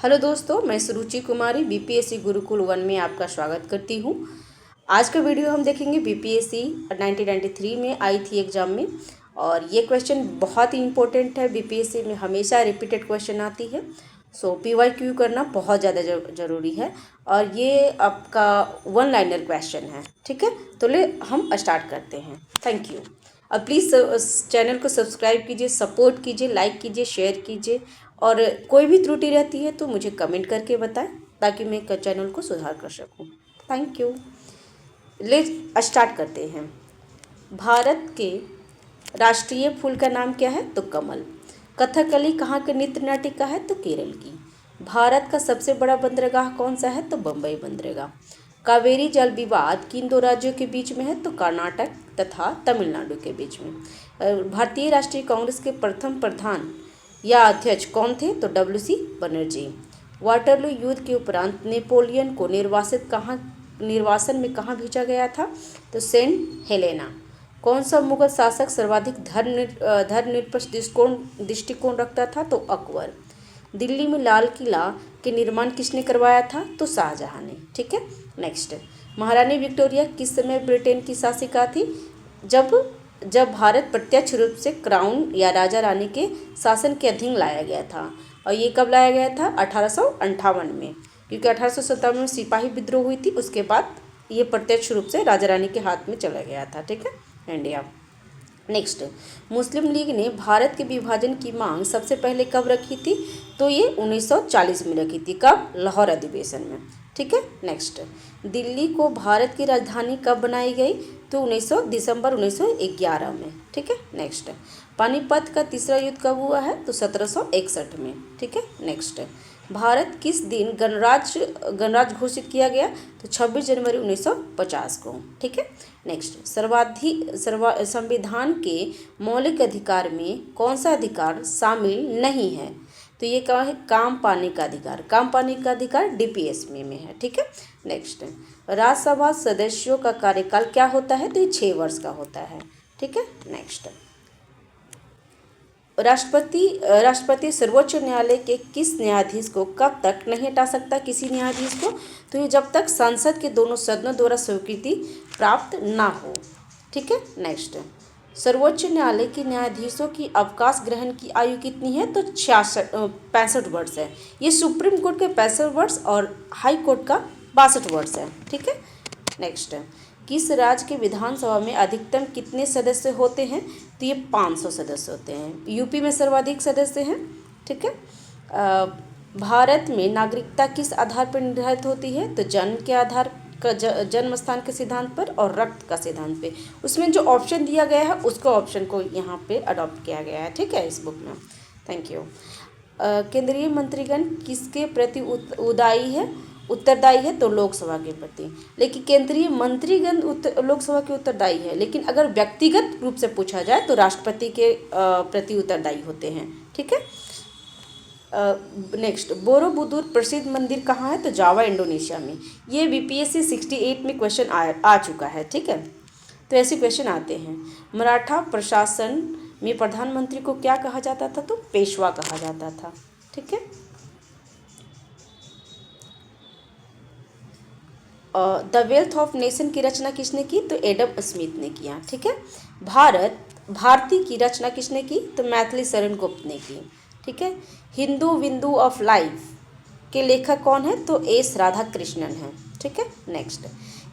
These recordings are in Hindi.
हेलो दोस्तों, मैं सुरुचि कुमारी बीपीएससी गुरुकुल 1 में आपका स्वागत करती हूँ। आज का वीडियो हम देखेंगे बीपीएससी 1993 में आई थी एग्ज़ाम में। और ये क्वेश्चन बहुत ही इम्पोर्टेंट है, बीपीएससी में हमेशा रिपीटेड क्वेश्चन आती है। सो पीवाईक्यू करना बहुत ज़्यादा ज़रूरी है। और ये आपका वन लाइनर क्वेश्चन है, ठीक है। तो हम स्टार्ट करते हैं। Thank you. और प्लीज़ चैनल को सब्सक्राइब कीजिए, सपोर्ट कीजिए, लाइक कीजिए, शेयर कीजिए। और कोई भी त्रुटि रहती है तो मुझे कमेंट करके बताएं ताकि मैं चैनल को सुधार कर सकूं। Thank you. ले स्टार्ट करते हैं। भारत के राष्ट्रीय फूल का नाम क्या है? तो कमल। कथकली कहाँ के नृत्य नाटिका है? तो केरल की। भारत का सबसे बड़ा बंदरगाह कौन सा है? तो बम्बई बंदरगाह। कावेरी जल विवाद किन दो राज्यों के बीच में है? तो कर्नाटक तथा तमिलनाडु के बीच में। भारतीय राष्ट्रीय कांग्रेस के प्रथम प्रधान या अध्यक्ष कौन थे? तो डब्ल्यू.सी. बनर्जी। वाटरलू युद्ध के उपरांत नेपोलियन को निर्वासन में कहाँ भेजा गया था? तो सेंट हेलेना। कौन सा मुगल शासक सर्वाधिक धर्मनिरपेक्ष दृष्टिकोण रखता था? तो अकबर। दिल्ली में लाल किला के निर्माण किसने करवाया था? तो शाहजहां ने, ठीक है। नेक्स्ट, महारानी विक्टोरिया किस समय ब्रिटेन की शासिका थी? जब जब भारत प्रत्यक्ष रूप से क्राउन या राजा रानी के शासन के अधीन लाया गया था। और ये कब लाया गया था? 1858 में, क्योंकि 1857 में सिपाही विद्रोह हुई थी। उसके बाद ये प्रत्यक्ष रूप से राजा रानी के हाथ में चला गया था, ठीक है, इंडिया। नेक्स्ट, मुस्लिम लीग ने भारत के विभाजन की मांग सबसे पहले कब रखी थी? तो ये 1940 में रखी थी। कब? लाहौर अधिवेशन में, ठीक है। नेक्स्ट, दिल्ली को भारत की राजधानी कब बनाई गई? तो दिसंबर 1911 में, ठीक है। नेक्स्ट, पानीपत का तीसरा युद्ध कब हुआ है? तो 1761 में, ठीक है। नेक्स्ट, भारत किस दिन गणराज्य घोषित किया गया? तो 26 जनवरी 1950 को, ठीक है। नेक्स्ट, संविधान के मौलिक अधिकार में कौन सा अधिकार शामिल नहीं है? तो ये क्या है? काम पाने का अधिकार। काम पाने का अधिकार डीपीएस में है, ठीक है। नेक्स्ट, राज्यसभा सदस्यों का कार्यकाल क्या होता है? तो ये 6 वर्ष का होता है, ठीक है। नेक्स्ट, राष्ट्रपति सर्वोच्च न्यायालय के किस न्यायाधीश को कब तक नहीं हटा सकता? किसी न्यायाधीश को? तो ये जब तक संसद के दोनों सदनों द्वारा स्वीकृति प्राप्त ना हो, ठीक है। नेक्स्ट, सर्वोच्च न्यायालय के न्यायाधीशों की अवकाश ग्रहण की आयु कितनी है? तो 65 वर्ष है। ये सुप्रीम कोर्ट के 65 वर्ष और हाई कोर्ट का 62 वर्ष है, ठीक है। नेक्स्ट, किस राज्य के विधानसभा में अधिकतम कितने सदस्य होते हैं? तो ये 500 सदस्य होते हैं। यूपी में सर्वाधिक सदस्य हैं, ठीक है। भारत में नागरिकता किस आधार पर निर्धारित होती है? तो जन्म के आधार का, जन्म स्थान के सिद्धांत पर और रक्त का सिद्धांत पे। उसमें जो ऑप्शन दिया गया है उसको ऑप्शन को यहाँ पे अडॉप्ट किया गया है, ठीक है, इस बुक में। Thank you. केंद्रीय मंत्रीगण किसके प्रति उत्तरदायी है? तो लोकसभा के प्रति। लेकिन केंद्रीय मंत्रीगण लोकसभा के उत्तरदायी है, लेकिन अगर व्यक्तिगत रूप से पूछा जाए तो राष्ट्रपति के प्रति उत्तरदायी होते हैं, ठीक है। नेक्स्ट, बोरोबुदुर प्रसिद्ध मंदिर कहाँ है? तो जावा, इंडोनेशिया में। ये बीपीएससी 68 में क्वेश्चन आ चुका है, ठीक है। तो ऐसे क्वेश्चन आते हैं। मराठा प्रशासन में प्रधानमंत्री को क्या कहा जाता था? तो पेशवा कहा जाता था, ठीक है। द वेल्थ ऑफ नेशन की रचना किसने की? तो एडम स्मिथ ने किया, ठीक है। भारती की रचना किसने की? तो मैथिली शरण गुप्त ने की, ठीक है। हिंदू विंदु ऑफ लाइफ के लेखक कौन है? तो एस राधा कृष्णन है, ठीक है। नेक्स्ट,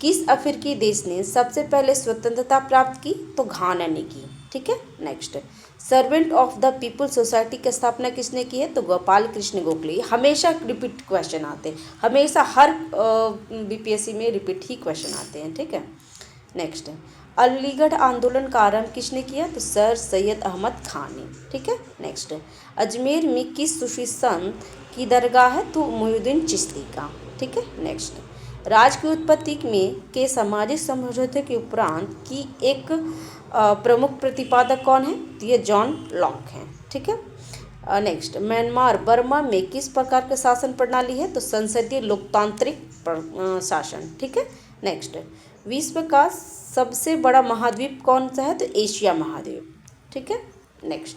किस अफ्रीकी देश ने सबसे पहले स्वतंत्रता प्राप्त की? तो घाना ने की, ठीक है। Next, servant of the people society की स्थापना किसने की है? तो गोपाल कृष्ण गोखले। हमेशा रिपीट क्वेश्चन आते हैं, हमेशा हर बीपीएससी में रिपीट ही क्वेश्चन आते हैं, ठीक है। नेक्स्ट, अलीगढ़ आंदोलन का आरंभ किसने किया? तो सर सैयद अहमद खान ने, ठीक है। नेक्स्ट, अजमेर में किस सूफी संत की दरगाह है? तो मोहिउद्दीन चिश्ती का, ठीक है। नेक्स्ट, राज की उत्पत्ति के सामाजिक समझौते के उपरांत की एक प्रमुख प्रतिपादक कौन है? तो ये जॉन लॉक हैं, ठीक है। नेक्स्ट, म्यांमार बर्मा में किस प्रकार का शासन प्रणाली है? तो संसदीय लोकतांत्रिक शासन, ठीक है। नेक्स्ट, विश्व का सबसे बड़ा महाद्वीप कौन सा है? तो एशिया महाद्वीप, ठीक है। नेक्स्ट,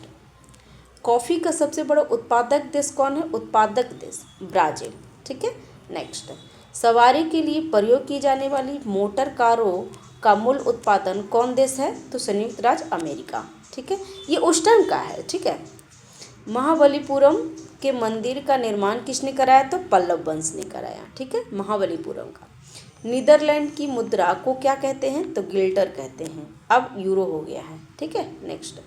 कॉफ़ी का सबसे बड़ा उत्पादक देश कौन है? उत्पादक देश ब्राज़ील। ठीक है, नेक्स्ट। सवारी के लिए प्रयोग की जाने वाली मोटर कारों का मूल उत्पादन कौन देश है? तो संयुक्त राज्य अमेरिका। ठीक है, ये उस टाइम का है। ठीक है, महाबलीपुरम के मंदिर का निर्माण किसने कराया? तो पल्लव वंश ने कराया। ठीक है, महाबलीपुरम का। नीदरलैंड की मुद्रा को क्या कहते हैं? तो गिल्टर कहते हैं, अब यूरो हो गया है। ठीक है, नेक्स्ट।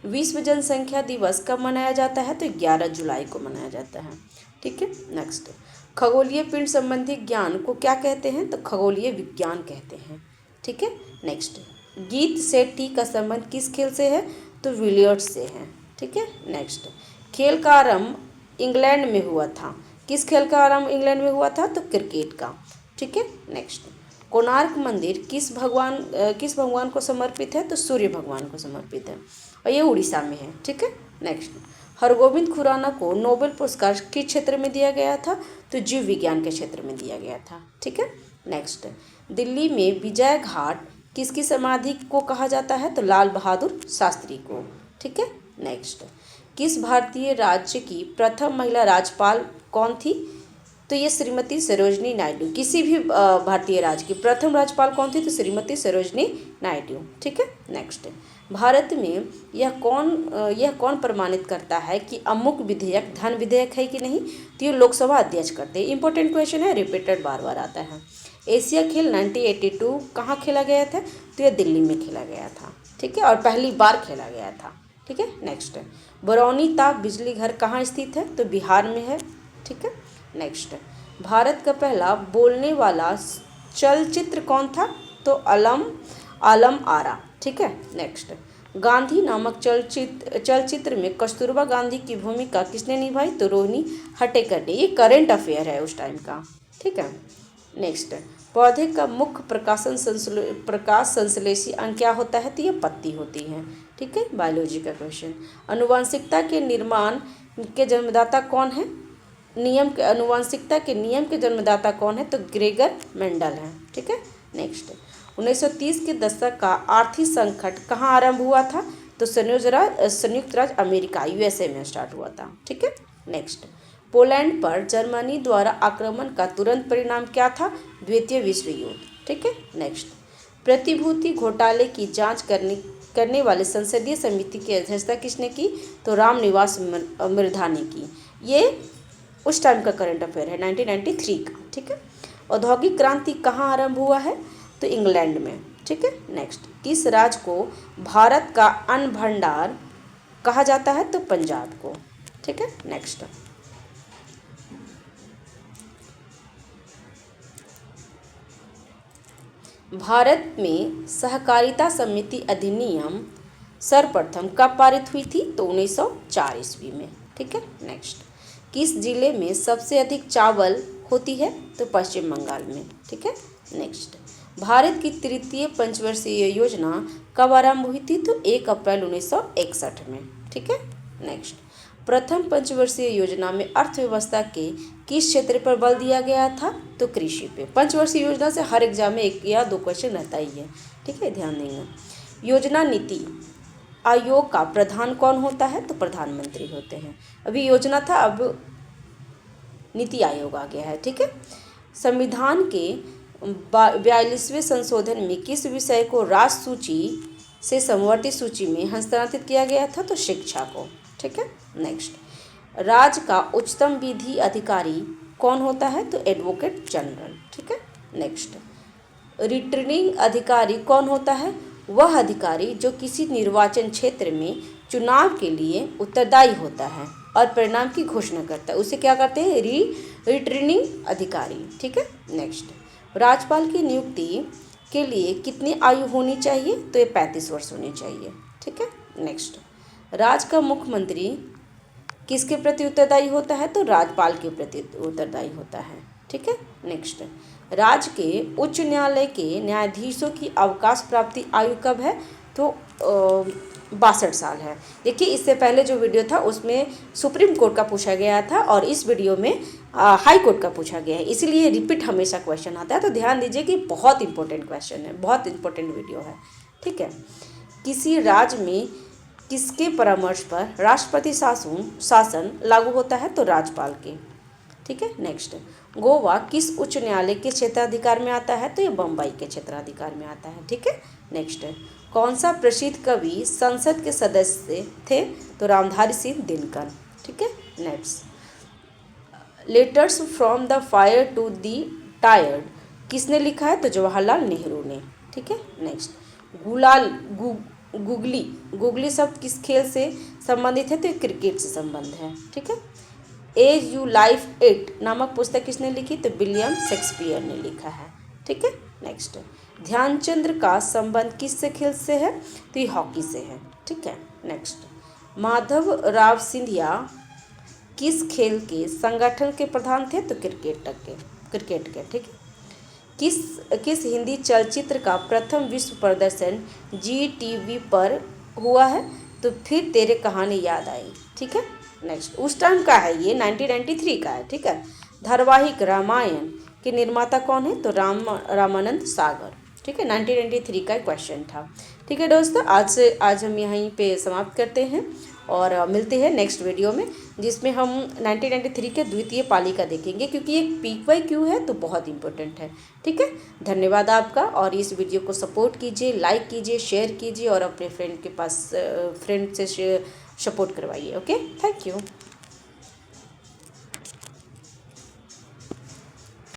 विश्व जनसंख्या दिवस कब मनाया जाता है? तो 11 जुलाई को मनाया जाता है। ठीक है, नेक्स्ट। खगोलीय पिंड संबंधी ज्ञान को क्या कहते हैं? तो खगोलीय विज्ञान कहते हैं। ठीक है, नेक्स्ट। गीत से टी का संबंध किस खेल से है? तो बिलियर्ड्स से है। ठीक है, नेक्स्ट। खेल का आरंभ इंग्लैंड में हुआ था। किस खेल का आरंभ इंग्लैंड में हुआ था? तो क्रिकेट का। ठीक है, नेक्स्ट। कोणार्क मंदिर किस भगवान को समर्पित है? तो सूर्य भगवान को समर्पित है और ये उड़ीसा में है। ठीक है, नेक्स्ट। हरगोविंद खुराना को नोबेल पुरस्कार किस क्षेत्र में दिया गया था? तो जीव विज्ञान के क्षेत्र में दिया गया था। ठीक है, नेक्स्ट। दिल्ली में विजय घाट किसकी समाधि को कहा जाता है? तो लाल बहादुर शास्त्री को। ठीक है, नेक्स्ट। किस भारतीय राज्य की प्रथम महिला राज्यपाल कौन थी? तो ये श्रीमती सरोजनी नायडू। किसी भी भारतीय राज्य की प्रथम राज्यपाल कौन थी? तो श्रीमती सरोजनी नायडू। ठीक है, नेक्स्ट। भारत में यह कौन प्रमाणित करता है कि अमुक विधेयक धन विधेयक है कि नहीं? तो ये लोकसभा अध्यक्ष करते हैं। इंपॉर्टेंट क्वेश्चन है, रिपीटेड बार बार आता है। एशिया खेल 1982 कहाँ खेला गया था? तो यह दिल्ली में खेला गया था। ठीक है, और पहली बार खेला गया था। ठीक है, नेक्स्ट। बरौनी ताप बिजली घर कहाँ स्थित है? तो बिहार में है। ठीक है, नेक्स्ट। भारत का पहला बोलने वाला चलचित्र कौन था? तो आलम आरा। ठीक है, नेक्स्ट। गांधी नामक चलचित्र में कस्तूरबा गांधी की भूमिका किसने निभाई? तो रोहिणी हटेकर ने। ये करेंट अफेयर है उस टाइम का। ठीक है, नेक्स्ट। पौधे का मुख्य प्रकाश संश्लेषी अंग क्या होता है? तो ये पत्ती होती है। ठीक है, बायोलॉजी का क्वेश्चन। आनुवंशिकता के निर्माण के जन्मदाता कौन है? आनुवंशिकता के नियम के जन्मदाता कौन है? तो ग्रेगर मेंडल है। ठीक है, नेक्स्ट। 1930 के दशक का आर्थिक संकट कहाँ आरंभ हुआ था? तो संयुक्त राज्य अमेरिका यूएसए में स्टार्ट हुआ था। ठीक है, नेक्स्ट। पोलैंड पर जर्मनी द्वारा आक्रमण का तुरंत परिणाम क्या था? द्वितीय विश्व युद्ध। ठीक है, नेक्स्ट। प्रतिभूति घोटाले की जांच करने वाले संसदीय समिति की अध्यक्षता किसने की? तो रामनिवास मिर्धा ने की। ये उस टाइम का करंट अफेयर है 1993 का। ठीक है, औद्योगिक क्रांति कहाँ आरंभ हुआ है? तो इंग्लैंड में। ठीक है, नेक्स्ट। किस राज्य को भारत का अन्न भंडार कहा जाता है? तो पंजाब को। ठीक है, नेक्स्ट। भारत में सहकारिता समिति अधिनियम सर्वप्रथम कब पारित हुई थी? तो 1904 ईस्वी में। ठीक है, नेक्स्ट। किस जिले में सबसे अधिक चावल होती है? तो पश्चिम बंगाल में। ठीक है, नेक्स्ट। भारत की तृतीय पंचवर्षीय योजना कब आरंभ हुई थी? तो 1 अप्रैल 1961 में। ठीक है, नेक्स्ट। प्रथम पंचवर्षीय योजना में अर्थव्यवस्था के किस क्षेत्र पर बल दिया गया था? तो कृषि पे। पंचवर्षीय योजना से हर एग्जाम में 1 या 2 क्वेश्चन रहता ही है। ठीक है, ध्यान देंगे। योजना नीति आयोग का प्रधान कौन होता है? तो प्रधानमंत्री होते हैं। अभी योजना था, अब नीति आयोग आ गया है। ठीक है, संविधान के 42वें संशोधन में किस विषय को राष्ट्र सूची से समवर्ती सूची में हस्तांतरित किया गया था? तो शिक्षा को। ठीक है, नेक्स्ट। राज्य का उच्चतम विधि अधिकारी कौन होता है? तो एडवोकेट जनरल। ठीक है, नेक्स्ट। रिटर्निंग अधिकारी कौन होता है? वह अधिकारी जो किसी निर्वाचन क्षेत्र में चुनाव के लिए उत्तरदायी होता है और परिणाम की घोषणा करता है, उसे क्या करते हैं? रिटर्निंग अधिकारी। ठीक है, नेक्स्ट। राज्यपाल की नियुक्ति के लिए कितनी आयु होनी चाहिए? तो ये 35 वर्ष होनी चाहिए। ठीक है, नेक्स्ट। राज्य का मुख्यमंत्री किसके प्रति उत्तरदायी होता है? तो राज्यपाल के प्रति उत्तरदायी होता है। ठीक है, नेक्स्ट। राज्य के उच्च न्यायालय के न्यायाधीशों की अवकाश प्राप्ति आयु कब है? तो 62 साल है। देखिए, इससे पहले जो वीडियो था उसमें सुप्रीम कोर्ट का पूछा गया था और इस वीडियो में हाई कोर्ट का पूछा गया है, इसीलिए रिपीट हमेशा क्वेश्चन आता है। तो ध्यान दीजिए कि बहुत इंपॉर्टेंट क्वेश्चन है, बहुत इंपॉर्टेंट वीडियो है। ठीक है, किसी राज्य में किसके परामर्श पर राष्ट्रपति शासन लागू होता है? तो राज्यपाल के। ठीक है, नेक्स्ट, गोवा किस उच्च न्यायालय के क्षेत्राधिकार में आता है? तो ये बम्बई के क्षेत्राधिकार में आता है। ठीक है, नेक्स्ट, कौन सा प्रसिद्ध कवि संसद के सदस्य थे? तो रामधारी सिंह दिनकर। ठीक है, next, letters from the fire to the tired किसने लिखा है? तो जवाहरलाल नेहरू ने। ठीक है, नेक्स्ट, गुगली शब्द किस खेल से संबंधित है? तो ये क्रिकेट से संबंध है। ठीक है, एज यू लाइफ इट नामक पुस्तक किसने लिखी? तो विलियम शेक्सपियर ने लिखा है। ठीक है, नेक्स्ट, ध्यानचंद्र का संबंध किस से खेल से है? तो ये हॉकी से है। ठीक है, नेक्स्ट, माधव राव सिंधिया किस खेल के संगठन के प्रधान थे? तो क्रिकेट के। ठीक है, किस हिंदी चलचित्र का प्रथम विश्व प्रदर्शन जी टीवी पर हुआ है? तो फिर तेरे कहानी याद आई। ठीक है, नेक्स्ट, उस टाइम का है ये, 1993 का है। ठीक है, धारावाहिक रामायण के निर्माता कौन है? तो रामानंद सागर। ठीक है, 1993 का क्वेश्चन था। ठीक है दोस्तों, आज हम यहीं पे समाप्त करते हैं और मिलते हैं नेक्स्ट वीडियो में, जिसमें हम 1993 के द्वितीय पाली का देखेंगे, क्योंकि एक पीक बाई क्यू है तो बहुत इंपॉर्टेंट है। ठीक है, धन्यवाद आपका, और इस वीडियो को सपोर्ट कीजिए, लाइक कीजिए, शेयर कीजिए और अपने फ्रेंड से सपोर्ट करवाइए। Okay, thank you.